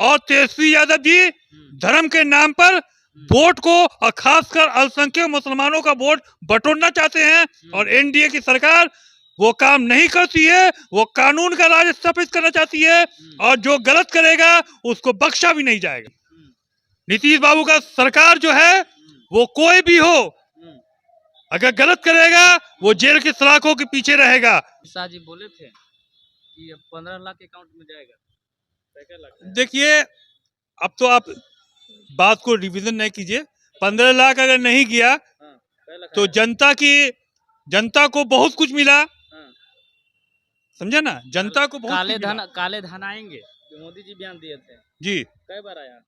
और तेजस्वी यादव जी धर्म के नाम पर वोट को और खासकर अल्पसंख्यक मुसलमानों का वोट बटोरना चाहते हैं और एनडीए की सरकार वो काम नहीं करती है। वो कानून का राज स्थापित करना चाहती है और जो गलत करेगा उसको बख्शा भी नहीं जाएगा। नीतीश बाबू का सरकार जो है वो कोई भी हो, अगर गलत करेगा वो जेल की सलाखों के पीछे रहेगा। शाह जी बोले थे कि 15 लाख अकाउंट में जाएगा, क्या लगता है? देखिए, अब तो आप बात को रिवीजन नहीं कीजिए। 15 लाख अगर नहीं गया तो जनता को बहुत कुछ मिला, समझा ना। जनता को बहुत काले धन आएंगे। मोदी जी बयान दिए थे जी। कई बार आया?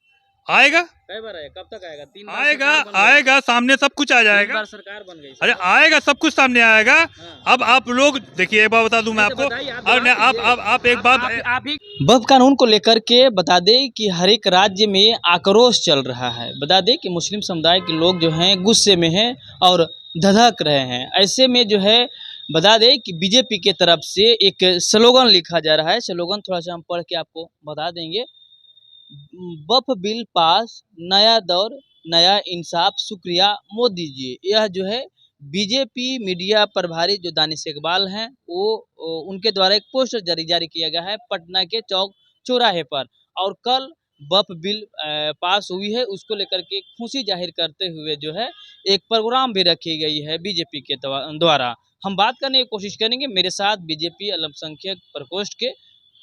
आएगा। कई बार आया? कब तक आएगा? 3 बार आएगा, सामने सब कुछ आ जाएगा। 3 बार सरकार बन गई। अरे आएगा, सब कुछ सामने आएगा। अब आप लोग देखिए, एक बार बता दूं मैं आपको। आप एक बात आप ही वक्फ कानून को लेकर के बता दें कि हर एक राज्य में आक्रोश चल रहा है। बता दें कि मुस्लिम समुदाय के लोग जो हैं गुस्से में हैं और धधक रहे हैं। ऐसे में जो है बता दें कि बीजेपी के तरफ से एक स्लोगन लिखा जा रहा है। स्लोगन थोड़ा सा हम पढ़ के आपको बता देंगे। वक्फ बिल पास, नया दौर, नया इंसाफ, शुक्रिया मोदी जी। यह जो है बीजेपी मीडिया प्रभारी जो दानिश इकबाल हैं वो उनके द्वारा एक पोस्टर जारी किया गया है पटना के चौक चौराहे पर। और कल वक्फ बिल पास हुई है, उसको लेकर के खुशी जाहिर करते हुए जो है एक प्रोग्राम भी रखी गई है बीजेपी के द्वारा। हम बात करने की कोशिश करेंगे। मेरे साथ बीजेपी अल्पसंख्यक प्रकोष्ठ के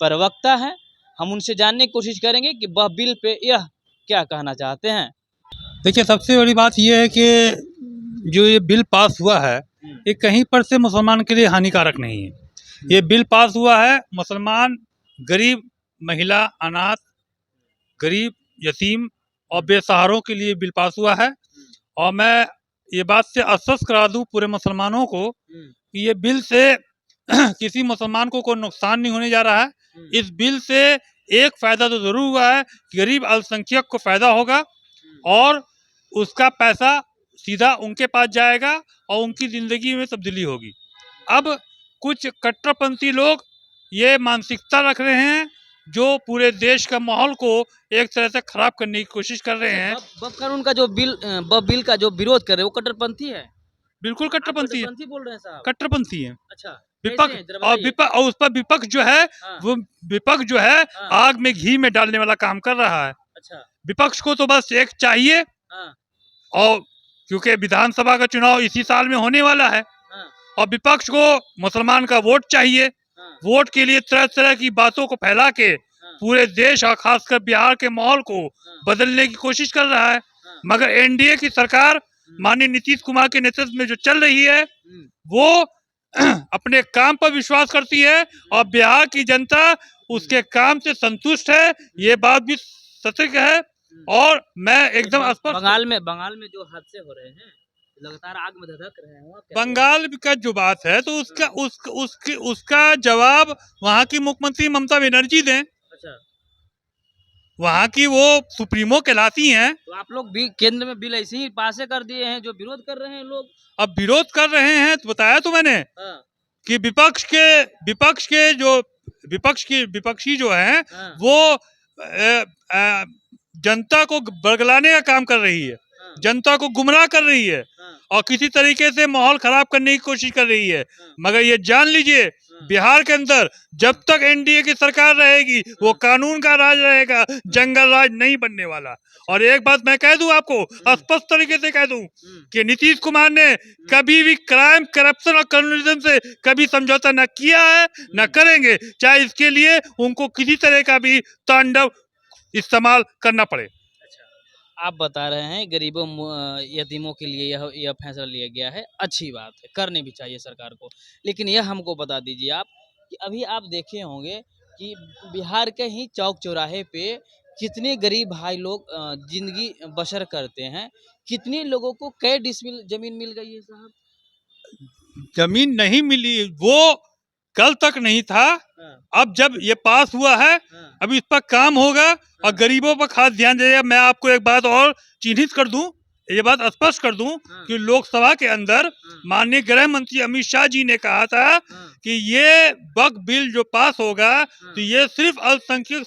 प्रवक्ता हैं, हम उनसे जानने की कोशिश करेंगे कि वह बिल पे यह क्या कहना चाहते हैं। देखिए, सबसे बड़ी बात यह है कि जो ये बिल पास हुआ है ये कहीं पर से मुसलमान के लिए हानिकारक नहीं है। ये बिल पास हुआ है मुसलमान, गरीब, महिला, अनाथ, गरीब, यतीम और बेसहारों के लिए बिल पास हुआ है। और मैं ये बात से आश्वस्त करा दूं पूरे मुसलमानों को कि ये बिल से किसी मुसलमान को कोई नुकसान नहीं होने जा रहा है। इस बिल से एक फायदा तो जरूर हुआ है, गरीब अल्पसंख्यक को फायदा होगा और उसका पैसा सीधा उनके पास जाएगा और उनकी जिंदगी में तब्दीली होगी। अब कुछ कट्टरपंथी लोग ये मानसिकता रख रहे हैं जो पूरे देश का माहौल को एक तरह से खराब करने की कोशिश कर रहे हैं। वक्फ कानून का जो बिल का जो विरोध कर रहे हैं वो कट्टरपंथी है। बिल्कुल कट्टरपंथी है, बोल रहे हैं साहब। कट्टरपंथी है। अच्छा, विपक्ष और उस पर विपक्ष जो है वो विपक्ष जो है आग में घी में डालने वाला काम कर रहा है। अच्छा, विपक्ष को तो बस एक चाहिए, और क्योंकि विधानसभा का चुनाव इसी साल में होने वाला है और विपक्ष को मुसलमान का वोट चाहिए। वोट के लिए तरह तरह की बातों को फैला के पूरे देश और खासकर बिहार के माहौल को बदलने की कोशिश कर रहा है। मगर एनडीए की सरकार माननीय नीतीश कुमार के नेतृत्व में जो चल रही है वो अपने काम पर विश्वास करती है और बिहार की जनता उसके काम से संतुष्ट है। ये बात भी सत्य है। और मैं एकदम स्पष्ट, बंगाल में जो हादसे हो रहे हैं लगातार आग में धधक रहे हैं, बंगाल का जो बात है तो उसका जवाब वहाँ की मुख्यमंत्री ममता बनर्जी दें। अच्छा, वहाँ की वो सुप्रीमो कहलाती हैं। तो आप लोग भी केंद्र में बिल ऐसे ही पास कर दिए हैं जो विरोध कर रहे हैं लोग। अब विरोध कर रहे हैं तो बताया तो मैंने कि विपक्षी जो है वो जनता को बरगलाने का काम कर रही है, जनता को गुमराह कर रही है और किसी तरीके से माहौल खराब करने की कोशिश कर रही है। मगर ये जान लीजिए बिहार के अंदर जब तक एनडीए की सरकार रहेगी वो कानून का राज रहेगा, जंगल राज नहीं बनने वाला। और एक बात मैं कह दूं आपको, स्पष्ट तरीके से कह दूं कि नीतीश कुमार ने कभी भी क्राइम, करप्शन और कम्युनिज्म से कभी समझौता न किया है न करेंगे, चाहे इसके लिए उनको किसी तरह का भी तांडव इस्तेमाल करना पड़े। आप बता रहे हैं गरीबों यतीमों के लिए यह फैसला लिया गया है, अच्छी बात है, करनी भी चाहिए सरकार को। लेकिन यह हमको बता दीजिए आप कि अभी आप देखे होंगे कि बिहार के ही चौक चौराहे पे कितने गरीब भाई लोग जिंदगी बसर करते हैं। कितने लोगों को कै डिसमिल जमीन मिल गई है साहब? जमीन नहीं मिली, वो कल तक नहीं था। अब जब ये पास हुआ है अभी इस पर काम होगा और गरीबों पर खास ध्यान दिया। मैं आपको एक बात और चिन्हित कर दूं, ये बात स्पष्ट कर दूं कि लोकसभा के अंदर माननीय गृह मंत्री अमित शाह जी ने कहा था कि ये वक्फ बिल जो पास होगा तो ये सिर्फ अल्पसंख्यक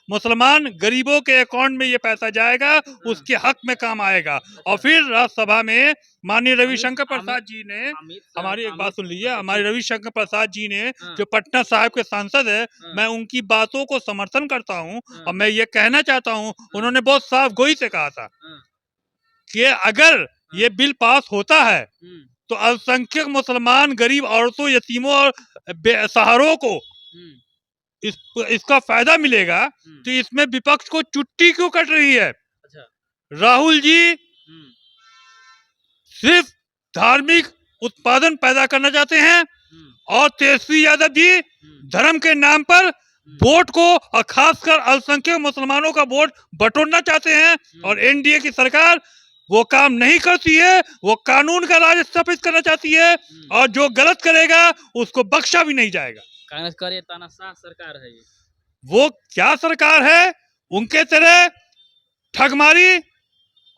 मुसलमान गरीबों के अकाउंट में ये पैसा जाएगा, उसके हक में काम आएगा। और फिर राज्यसभा में माननीय रविशंकर प्रसाद जी ने, हमारी एक बात सुन लीजिए, हमारे रविशंकर प्रसाद जी ने जो पटना साहिब के सांसद है, मैं उनकी बातों को समर्थन करता हूं और मैं ये कहना चाहता हूं, उन्होंने बहुत साफ गोई से कहा था कि अगर ये बिल पास होता है तो अल्पसंख्यक मुसलमान, गरीब औरतों, यतीमों और बेसहारों को इसका फायदा मिलेगा। तो इसमें विपक्ष को चुट्टी क्यों कट रही है? राहुल जी सिर्फ धार्मिक उत्पादन पैदा करना चाहते हैं और तेजस्वी यादव जी धर्म के नाम पर वोट को और खासकर अल्पसंख्यक मुसलमानों का वोट बटोरना चाहते हैं। और एनडीए की सरकार वो काम नहीं करती है, वो कानून का राज स्थापित करना चाहती है और जो गलत करेगा उसको बख्शा भी नहीं जाएगा। कांग्रेस करे तानाशाह सरकार है ये। वो क्या सरकार है? उनके तरह ठगमारी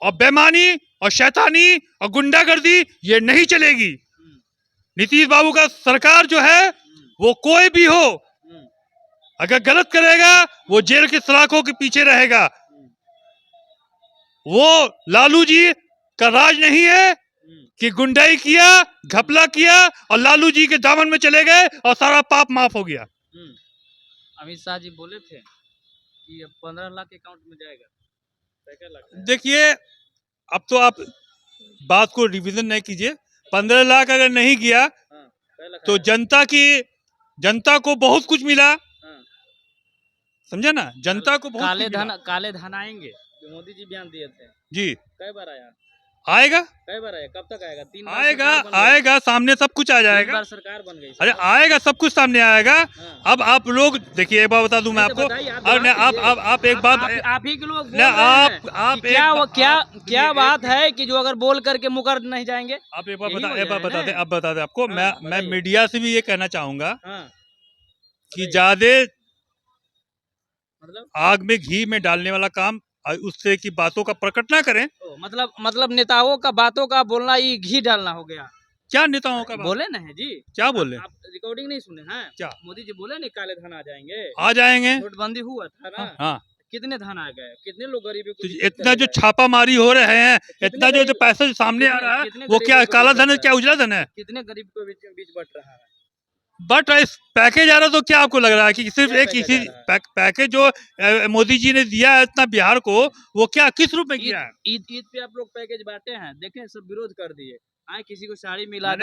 और बेईमानी और शैतानी और गुंडागर्दी ये नहीं चलेगी। नीतीश बाबू का सरकार जो है वो कोई भी हो, अगर गलत करेगा वो जेल की सलाखों के पीछे रहेगा। वो लालू जी का राज नहीं है कि गुंडाई किया, घपला किया और लालू जी के दामन में चले गए और सारा पाप माफ हो गया। अमित शाह जी बोले थे कि 15 लाख अकाउंट में जाएगा, क्या लगता है? देखिए, अब तो आप बात को रिवीजन नहीं कीजिए। 15 लाख अगर नहीं गया तो जनता को बहुत कुछ मिला, समझा ना? जनता को बहुत काले धन आएंगे जो मोदी जी बयान दिए थे जी। कई बार आया? आएगा। कई बार आया? कब तक आएगा? 3 बार आएगा, सामने सब कुछ आ जाएगा। 3 बार सरकार बन गई। अरे आएगा, सब कुछ सामने आएगा। अब आप लोग देखिए, एक बात बता दूं मैं आपको। आप एक बात, आप ही के लोग क्या बात है कि जो अगर बोल करके मुकर नहीं जाएंगे? आप एक बात बता दे आपको। मैं मीडिया से भी ये कहना चाहूंगा कि ज्यादा आग में घी में डालने वाला काम उससे की बातों का प्रकट ना करें। मतलब नेताओं का बातों का बोलना ये घी डालना हो गया। क्या नेताओं का बोले ना है जी? क्या बोले? आप रिकॉर्डिंग नहीं सुने हैं? क्या मोदी जी बोले नहीं काले धन आ जाएंगे? नोटबंदी हुआ था ना? हाँ। कितने धन आ गए? कितने लोग गरीबी को? इतना जो छापामारी हो रहे हैं, इतना जो पैसा सामने आ रहा है, वो क्या काला धन है, क्या उजला धन है? कितने गरीब को बीच बट रहा है? बट इस पैकेज आ रहा, तो क्या आपको लग रहा है कि सिर्फ एक किसी पैकेज जो मोदी जी ने दिया है इतना बिहार को, वो क्या किस रूप में किया है? ईद पे आप लोग पैकेज बांटे हैं, देखें सब विरोध कर दिए। किसी को साड़ी मिला,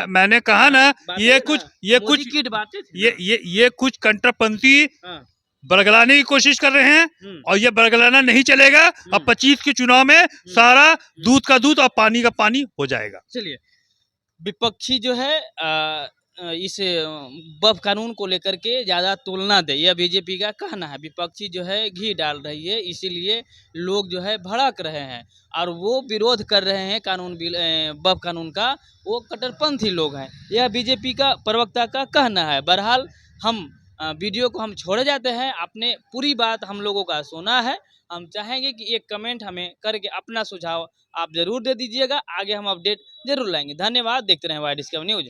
मैंने कहा ना, ये कुछ किट बांटे थे। ये कुछ कंट्रापंथी बरगलाने की कोशिश कर रहे हैं और ये बरगलाना नहीं चलेगा। अब 25 के चुनाव में सारा दूध का दूध और पानी का पानी हो जाएगा। चलिए, विपक्षी जो है इस बफ कानून को लेकर के ज़्यादा तुलना दे, यह बीजेपी का कहना है। विपक्षी जो है घी डाल रही है, इसीलिए लोग जो है भड़क रहे हैं और वो विरोध कर रहे हैं कानून बिल बफ कानून का, वो कट्टरपंथी लोग हैं। यह बीजेपी का प्रवक्ता का कहना है। बहरहाल हम वीडियो को हम छोड़े जाते हैं, आपने पूरी बात हम लोगों का सुना है। हम चाहेंगे कि एक कमेंट हमें करके अपना सुझाव आप जरूर दे दीजिएगा, आगे हम अपडेट जरूर लाएंगे। धन्यवाद, देखते रहें वाई डिस्कवर न्यूज।